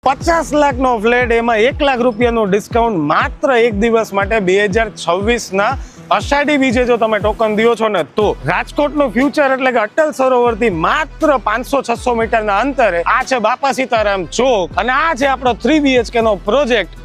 50 લાખનો ફ્લેટ, એમાં 1 લાખ રૂપિયાનું ડિસ્કાઉન્ટ માત્ર એક દિવસ માટે 2026 અષાઢી બીજે જો તમે ટોકન દો છો ને તો રાજકોટનું ફ્યુચર એટલે કે અટલ સરોવરથી માત્ર 500-600 મીટરના અંતરે આ છે બાપા સીતારામ ચોક અને આ છે આપણો 3 BHK નો પ્રોજેક્ટ.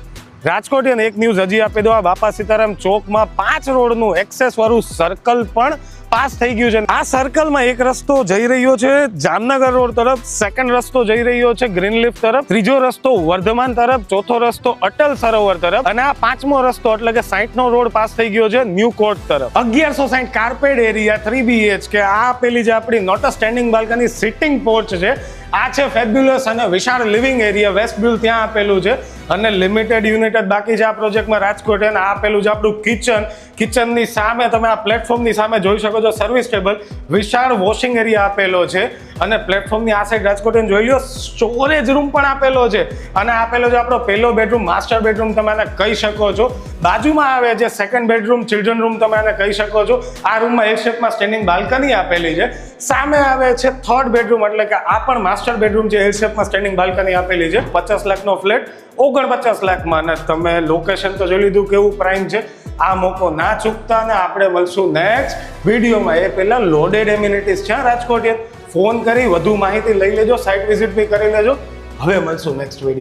રાજકોટ અને એક ન્યૂઝ હજી આપી દો, આ બાપા સીતારામ ચોકમાં 5 રોડનું એક્સેસ વાળું સર્કલ પણ પાસ થઈ ગયું છે. આ સર્કલમાં એક રસ્તો જઈ રહ્યો છે જામનગર રોડ તરફ, સેકન્ડ રસ્તો જઈ રહ્યો છે ગ્રીન લીફ તરફ, ત્રીજો રસ્તો વર્ધમાન તરફ, ચોથો રસ્તો અટલ સરોવર તરફ અને આ પાંચમો રસ્તો એટલે કે 60 નો રોડ પાસ થઈ ગયો છે ન્યૂ કોર્ટ તરફ. 1160 કાર્પેટ એરિયા 3 BHK. આ પેલી જે આપણી not a standing balcony sitting porch છે, આ છે ફેબ્યુલસ અને વિશાળ લિવિંગ એરિયા વેસ્ટ વ્યૂ ત્યાં આપેલું છે અને લિમિટેડ યુનિટ જ બાકી છે આ પ્રોજેક્ટમાં રાજકોટ. અને આ આપેલું છે આપણું કિચનની સામે તમે આ પ્લેટફોર્મની સામે જોઈ શકો છો સર્વિસ ટેબલ, વિશાળ વોશિંગ એરિયા આપેલો છે અને પ્લેટફોર્મની આ સાઈડ રાજકોટ જોઈ લો સ્ટોરેજ રૂમ પણ આપેલો છે અને આપેલો છે આપણો પહેલો બેડરૂમ, માસ્ટર બેડરૂમ તમે આને કહી શકો છો. બાજુમાં આવે છે સેકન્ડ બેડરૂમ, ચિલ્ડ્રન રૂમ તમે આને કહી શકો છો. આ રૂમમાં એક શેપમાં સ્ટેન્ડિંગ બાલ્કની આપેલી છે. સામે આવે છે થર્ડ બેડરૂમ એટલે કે આ પણ માસ્ટર બેડરૂમ છે, એલ શેપમાં સ્ટેન્ડિંગ બાલ્કની આપેલી છે. 50 લાખનો ફ્લેટ 49 લાખમાં અને તમે લોકેશન તો જોઈ લીધું કેવું પ્રાઇમ છે. આ મોકો ના ચૂકતા ને આપણે મળશું નેક્સ્ટ વિડીયોમાં. એ પહેલા લોડેડ એમ્યુનિટીઝ છે રાજકોટ, ફોન કરી વધુ માહિતી લઈ લેજો, સાઇટ વિઝિટ બી કરી લેજો. હવે મળશું નેક્સ્ટ વિડીયો.